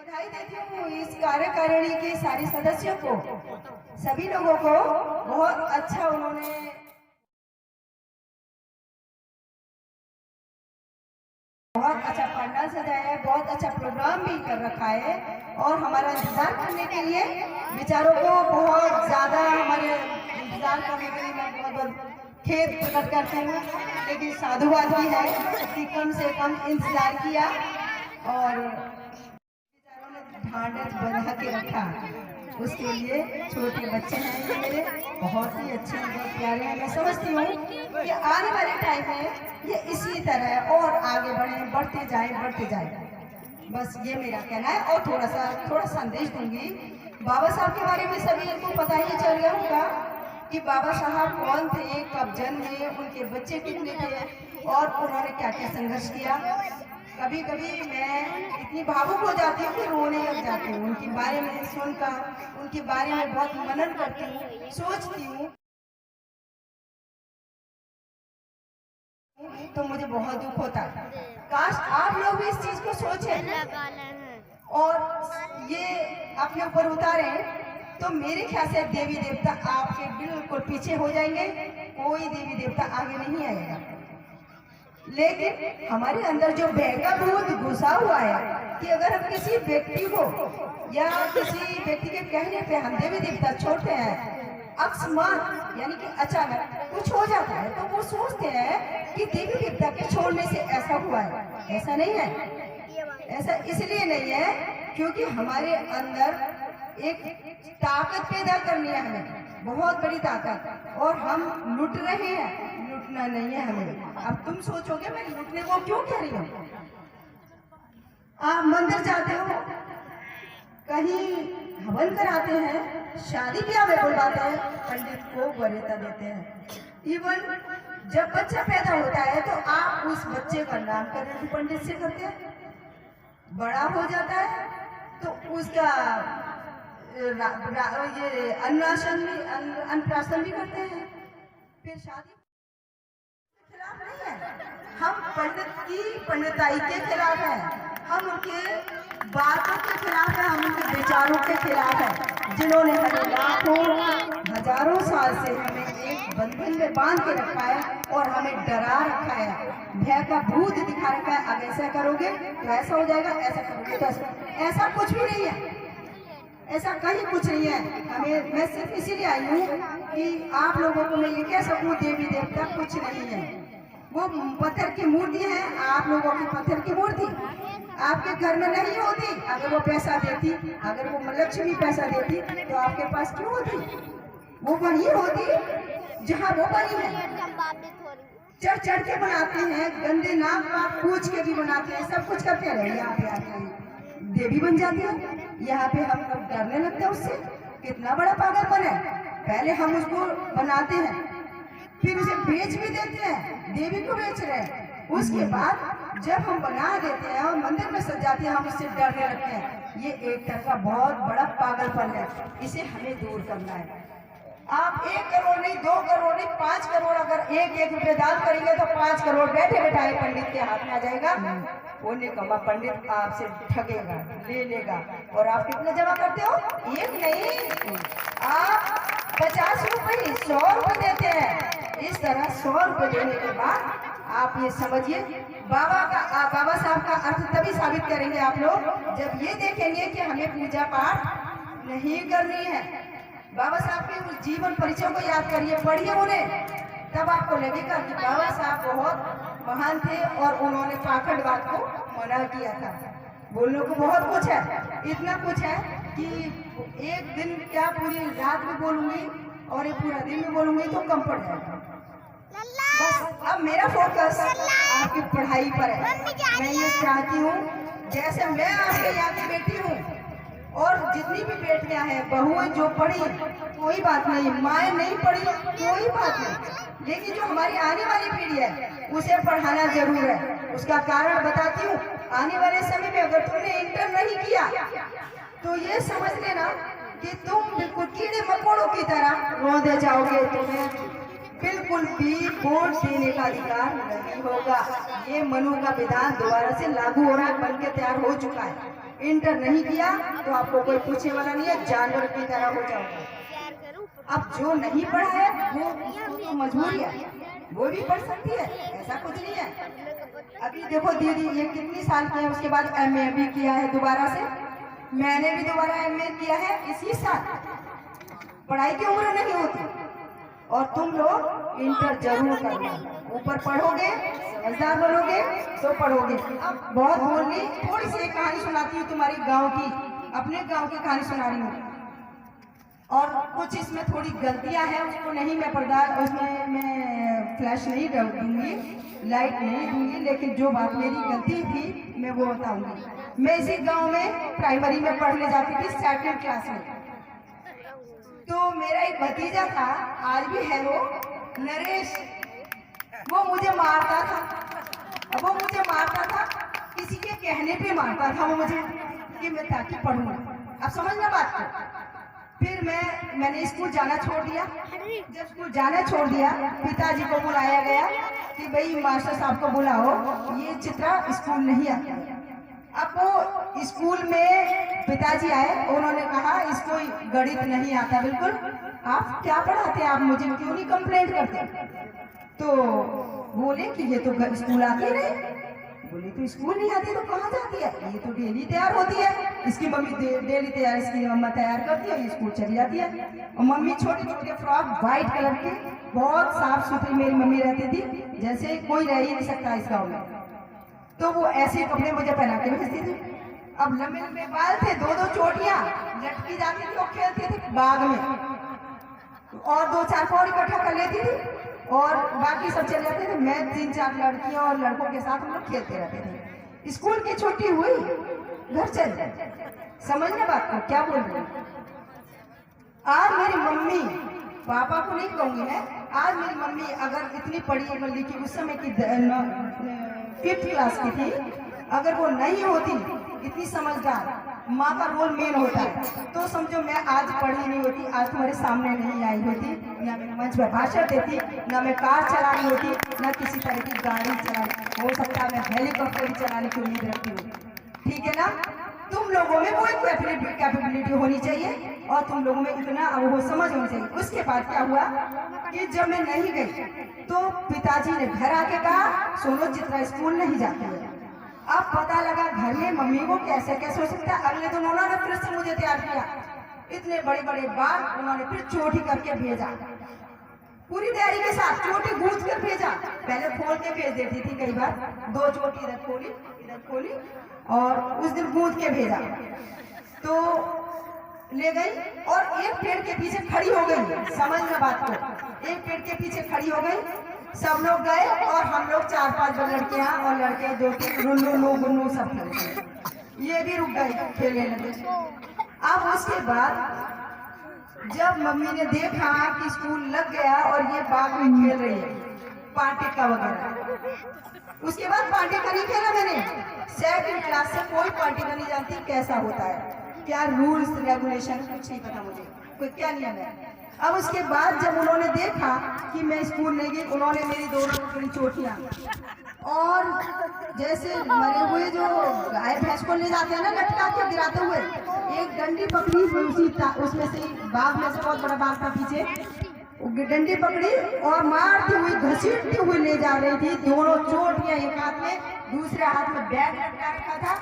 बधाई देती हूँ इस कार्यकारिणी के सारे सदस्यों को, सभी लोगों को। बहुत अच्छा उन्होंने बहुत अच्छा पंडाल सजाया है, बहुत अच्छा प्रोग्राम भी कर रखा है और हमारा इंतजार करने के लिए बेचारों को बहुत ज्यादा हमारे इंतजार करने के लिए मैं बहुत बहुत खेद प्रकट करती हूँ, लेकिन साधुवाद भी है कि कम से कम इंतजार किया और बेचारों ने ढांढस बना के रखा। उसके लिए छोटे बच्चे हैं ये मेरे, बहुत ही अच्छे हैं, बहुत प्यारे हैं। मैं समझती हूँ कि आने वाले टाइम में ये इसी तरह और आगे बढ़े, बढ़ते जाए। बस ये मेरा कहना है। और थोड़ा संदेश दूंगी। बाबा साहब के बारे में सभी को पता ही चल गया होगा कि बाबा साहब कौन थे, कब जन्मे, उनके बच्चे कितने थे और उन्होंने क्या क्या संघर्ष किया। कभी कभी मैं इतनी भावुक हो जाती हूँ कि रोने लग जाती हूँ उनके बारे में सुनकर, उनके बारे में बहुत मनन करती हूँ, सोचती हूँ, तो मुझे बहुत दुख होता है। काश आप लोग भी इस चीज को सोचें और ये अपने ऊपर उतारे, तो मेरे ख्याल से देवी देवता आपके बिल्कुल पीछे हो जाएंगे, कोई देवी देवता आगे नहीं आएगा। लेकिन हमारे अंदर जो भय का भूत घुसा हुआ है कि अगर हम किसी व्यक्ति को या किसी व्यक्ति के कहने पे हम देवी देवता छोड़ते हैं, अकस्मात यानी कि अचानक कुछ हो जाता है, तो वो सोचते हैं कि देवी देवता के छोड़ने से ऐसा हुआ है। ऐसा नहीं है। ऐसा इसलिए नहीं है क्योंकि हमारे अंदर एक ताकत पैदा करनी है हमें, बहुत बड़ी ताकत, और हम लुट रहे हैं। लुटना नहीं है हमें। अब तुम सोचोगे मैं लुटने को क्यों कह रही हूँ। आप मंदिर जाते हो, कहीं हवन कराते हैं, शादी ब्याह में बुलवाते हैं, पंडित को वरीयता देते हैं। इवन जब बच्चा पैदा होता है तो आप उस बच्चे का नामकरण भी पंडित से करते हैं। बड़ा हो जाता है तो उसका ये अन्नप्राशन भी करते हैं। फिर शादी के खिलाफ नहीं है, हम पंडित की पंडिताई के खिलाफ है, हम उनके बातों के खिलाफ है, हम उनके विचारों के खिलाफ है, जिन्होंने हमें लाखों हजारों साल से हमें एक बंधन में बांध के रखा है और हमें डरा रखा है, भय का भूत दिखा रखा है। अब ऐसा करोगे तो ऐसा हो जाएगा, ऐसा करोगे तो ऐसा कुछ भी नहीं है, ऐसा कहीं कुछ नहीं है। हमें मैं सिर्फ इसीलिए आई हूँ कि आप लोगों को मैं ये कह सकूँ देवी देवता कुछ नहीं है, वो पत्थर की मूर्ति है। आप लोगों की पत्थर की मूर्ति आपके घर में नहीं होती। अगर वो पैसा देती, अगर वो लक्ष्मी पैसा देती तो आपके पास क्यों होती। वो वही होती जहाँ वो बनी है। चढ़ चढ़ के बनाते हैं, गंदे नाम पाप पूछ के भी बनाते हैं, सब कुछ करते रहे। यहाँ पे आके देवी बन जाती है। यहाँ पे हम लोग डरने लगते हैं उससे। कितना बड़ा पागलपन है। पहले हम उसको बनाते हैं, फिर उसे बेच भी देते हैं, देवी को बेच रहे हैं। उसके बाद जब हम बना देते हैं और मंदिर में सजाते हैं, हम इससे डरने लगते हैं। ये एक तरह का बहुत बड़ा पागलपन है, इसे हमें दूर करना है। आप 1 करोड़ नहीं, 2 करोड़ नहीं, 5 करोड़ अगर एक रुपए दान करेंगे तो 5 करोड़ बैठे बैठाए पंडित के हाथ में आ जाएगा। वो निकम्मा पंडित आपसे ठगेगा, ले लेगा। और आप कितने जमा करते हो? एक नहीं, आप 50 रुपये 100 रुपये देते हैं। इस तरह 100 रुपये देने के बाद आप ये समझिए बाबा साहब का अर्थ तभी साबित करेंगे आप लोग जब ये देखेंगे कि हमें पूजा पाठ नहीं करनी है। बाबा साहब के उस जीवन परिचय को याद करिए, पढ़िए उन्हें, तब आपको लगेगा कि बाबा साहब बहुत महान थे और उन्होंने पाखंडवाद को मना किया था। बोलने को बहुत कुछ है, इतना कुछ है कि एक दिन क्या पूरी रात में बोलूंगी और एक पूरा दिन में बोलूंगी तो कम पड़ जाएगा। बस अब मेरा फोकस आपकी पढ़ाई पर है। मैं ये चाहती हूँ जैसे मैं आपके यहाँ की बेटी हूँ और जितनी भी बेटियां हैं, बहुएं जो पढ़ी कोई बात नहीं, माएँ नहीं पढ़ी कोई बात नहीं, लेकिन जो हमारी आने वाली पीढ़ी है उसे पढ़ाना जरूर है। उसका कारण बताती हूँ। आने वाले समय में अगर तुमने इंटर नहीं किया तो ये समझ लेना कि तुम बिल्कुल कीड़े मकोड़ों की तरह रौंदे जाओगे। तुम्हें बिल्कुल भी वोट देने का अधिकार नहीं होगा। ये मनु का विधान दोबारा से लागू हो रहा है, बन के तैयार हो चुका है। इंटर नहीं किया तो आपको कोई पूछने वाला नहीं है, जानवर की तरह हो जाओगे। अब जो नहीं पढ़ा है वो उसको तो मजबूरी है, वो भी पढ़ सकती है, ऐसा कुछ नहीं है। अभी देखो दीदी ये कितनी साल की है, उसके बाद एमए भी किया है दोबारा से, मैंने भी दोबारा एमए किया है इसी साल। पढ़ाई की उम्र नहीं होती। और तुम लोग इंटर जरूर करना, ऊपर पढ़ोगे, समझदार बनोगे तो पढ़ोगे। अब बहुत बोल ली, थोड़ी सी एक कहानी सुनाती हूँ तुम्हारी गांव की, अपने गांव की कहानी सुना रही हूँ। और कुछ इसमें थोड़ी गलतियां हैं, उसको नहीं मैं पर्दा, उसमें मैं फ्लैश नहीं दूंगी, लाइट नहीं दूंगी, लेकिन जो बात मेरी गलती थी मैं वो बताऊंगी। मैं इसी गांव में प्राइमरी में पढ़ने जाती थी, 2nd क्लास में। तो मेरा एक भतीजा था, आज भी है वो, नरेश। वो मुझे मारता था, अब वो मुझे मारता था, किसी के कहने पे मारता था वो मुझे, कि मैं ताकि पढ़ूंगा। अब समझना बात को। फिर मैंने स्कूल जाना छोड़ दिया। जब स्कूल जाना छोड़ दिया, पिताजी को बुलाया गया कि भाई मास्टर साहब को बुलाओ, ये चित्रा स्कूल नहीं आती। अब वो स्कूल में पिताजी आए, उन्होंने कहा इसको गणित नहीं आता बिल्कुल, आप क्या पढ़ाते हैं, आप मुझे क्यों नहीं कंप्लेंट करते। तो बोले कि ये तो स्कूल आती नहीं। बोले तो स्कूल नहीं आती तो कहाँ जाती है, ये तो डेली तैयार होती है, इसकी मम्मी डेली तैयार, इसकी मम्मा तैयार करती है, ये स्कूल चली जाती है। और मम्मी छोटे छोटे फ्रॉक व्हाइट कलर की, बहुत साफ सुथरी मेरी मम्मी रहती थी, जैसे कोई रह ही नहीं सकता इस गाँव में। तो वो ऐसे कपड़े मुझे पहना के भेजती थी। अब लंबे लंबे बाल थे, 2-2 चोटियां लटकी जाती थी, और खेलते थे बाग में, और 2-4 कौड़ इकट्ठा कर लेती थी, और बाकी सब चले जाते थे। मैं 3-4 लड़कियों और लड़कों के साथ हम लोग खेलते रहते थे। स्कूल की छुट्टी हुई, घर चल गए। समझने बात को क्या बोल रही हूँ। आज मेरी मम्मी, पापा को नहीं कहूंगी मैं, आज मेरी मम्मी अगर इतनी पढ़ी लिखी उस समय की 5th क्लास की थी, अगर वो नहीं होती इतनी समझदार, माँ का रोल मेन होता है, तो समझो मैं आज पढ़ी नहीं होती, आज तुम्हारे सामने नहीं आई होती, ना मैं मंच पर भाषण देती, ना मैं कार चलानी होती, ना किसी तरह की गाड़ी चलानी, हो सकता है मैं हेलीकॉप्टर भी चलाने की उम्मीद रखती हूँ। ठीक है ना। तुम लोगों में कोई कैपेबिलिटी होनी चाहिए, और तुम लोगों में इतना वो समझ होनी चाहिए। उसके बाद क्या हुआ कि जब मैं नहीं गई तो पिताजी ने घर आके कहा, सोनो चित्रा स्कूल नहीं जाती है। अब पता लगा घर में मम्मी को कैसे कैसे हो सकता है। अगले दिन उन्होंने फिर से मुझे तैयार किया, इतने बड़े बड़े बाल, उन्होंने फिर चोटी करके भेजा, पूरी तैयारी के साथ चोटी गूंथ कर भेजा। पहले खोल के भेज देती थी, कई बार 2 चोटी इधर खोली और उस दिन गूंथ के भेजा। तो ले गई और एक पेड़ के पीछे खड़ी हो गई, समझना बात को, एक पेड़ के पीछे खड़ी हो गई। सब लोग गए और हम लोग 4-5 लड़कियां और लड़के 2-3 रुन्नू सब लड़के, ये भी रुक गए खेलने लगे। अब उसके बाद जब मम्मी ने देखा कि स्कूल लग गया और ये बाग में खेल रही है पार्टी का वगैरह, उसके बाद पार्टी का नहीं खेला मैंने। 2nd क्लास से कोई पार्टी का नहीं जानती कैसा होता है, क्या रूल्स रेगुलेशन कुछ नहीं पता मुझे, कोई क्या नियम है। अब उसके बाद जब उन्होंने देखा कि मैं स्कूल नहीं गई, उन्होंने मेरी दोनों चोटियां, और जैसे मरे हुए जो गाय भैंस को ले जाते हैं ना लटका के गिराते हुए, एक डंडी पकड़ी उसमें से, बाग में से बहुत बड़ा बाग था पीछे, डंडी पकड़ी और मारती हुई घसीटती हुई ले जा रही थी। दोनों चोटियां एक हाथ में, दूसरे हाथ में बैग लटका रखा था,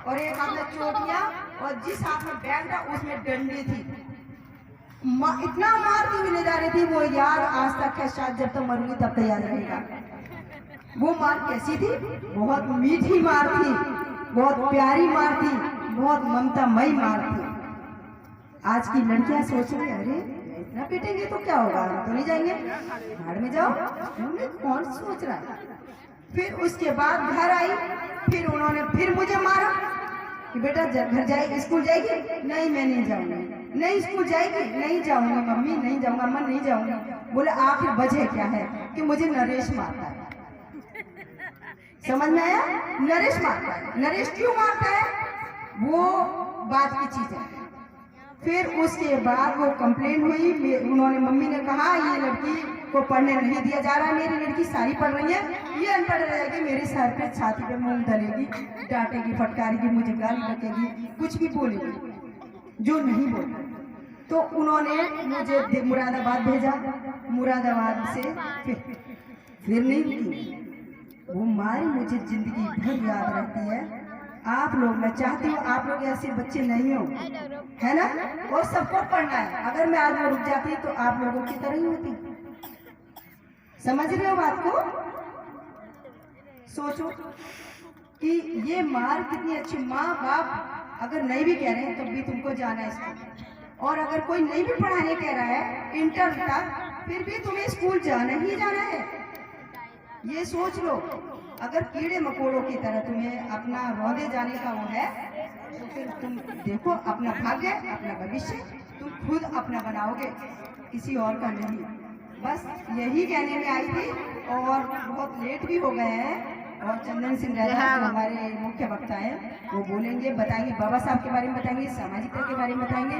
और एक हाथ में चोटियां, और जिस हाथ में बैग था उसमें डंडी थी। इतना मारती हुई ले जा रही थी, वो याद आज तक है, शायद जब तक मरूंगी तब तक याद रहेगा। वो मार कैसी थी, बहुत मीठी मार थी, बहुत प्यारी मार थी, बहुत ममतामयी मार थी। आज की लड़कियां सोच रही, अरे इतना पीटेंगे तो क्या होगा, हम तो नहीं जाएंगे, भाड़ में जाओ, कौन सोच रहा है। फिर उसके बाद घर आई, फिर उन्होंने फिर मुझे मारा कि बेटा घर जाएगी, स्कूल जाएगी, नहीं मैं नहीं जाऊंगी, नहीं स्कूल जाएगी, नहीं जाऊंगी मम्मी, नहीं जाऊंगा, मैं नहीं जाऊंगी। बोले आखिर वजह क्या है कि मुझे नरेश मारता है। समझ में आया, नरेश मारता है। नरेश क्यों मारता है वो बात की चीज है। फिर उसके बाद वो कंप्लेन हुई, उन्होंने मम्मी ने कहा ये लड़की को पढ़ने नहीं दिया जा रहा है, मेरी लड़की सारी पढ़ रही है, ये अनपढ़ रहेगी, मेरे सर पे छाती पे मूंग दलेगी, डांटेगी, फटकारेगी, मुझे गाली बकेगी, कुछ भी बोलेगी जो नहीं बोलता। तो उन्होंने मुझे मुरादाबाद भेजा। मुरादाबाद से फिर नहीं रुकी, वो मारी मुझे जिंदगी भर याद रहती है। आप लोग, मैं चाहती हूँ आप लोग ऐसे बच्चे नहीं हो, है ना, और सबको पढ़ना है। अगर मैं आज रुक जाती तो आप लोगों की तरह ही होती। समझ रहे हो बात को? सोचो कि ये मार कितनी अच्छी। माँ बाप अगर नहीं भी कह रहे हैं तो भी तुमको जाना है स्कूल, और अगर कोई नहीं भी पढ़ाने कह रहा है इंटर तक, फिर भी तुम्हें स्कूल जाना ही जाना है। ये सोच लो, अगर कीड़े मकोड़ों की तरह तुम्हें अपना रौदे जाने का वो है, तो फिर तुम देखो अपना भाग्य, अपना भविष्य तुम खुद अपना बनाओगे, किसी और का नहीं। बस यही कहने में आई थी, और बहुत लेट भी हो गए हैं। और चंदन सिंह राजा हमारे मुख्य वक्ता हैं, वो बोलेंगे, बताएंगे, बाबा साहब के बारे में बताएंगे, सामाजिकता के बारे में बताएंगे,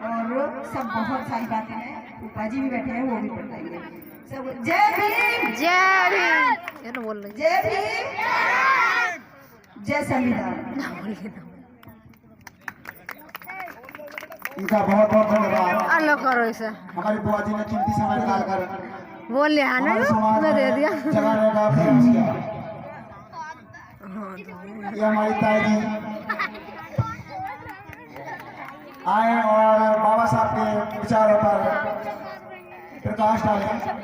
और सब बहुत सारी बातें हैं। उपा जी भी बैठे हैं, वो भी बताएंगे। सब जय भीम, जय भीम, बोल रहे जय भीम, जय संविधान। इनका बहुत बहुत धन्यवाद। अल्लाह करो इसे। हमारी बुआ जी ने कीमती समय निकालकर बोल लिया है ना, मैं दे दिया। जगाने का प्रयास किया। ये हमारी ताई जी आए और बाबा साहब के विचारों पर प्रकाश डालें।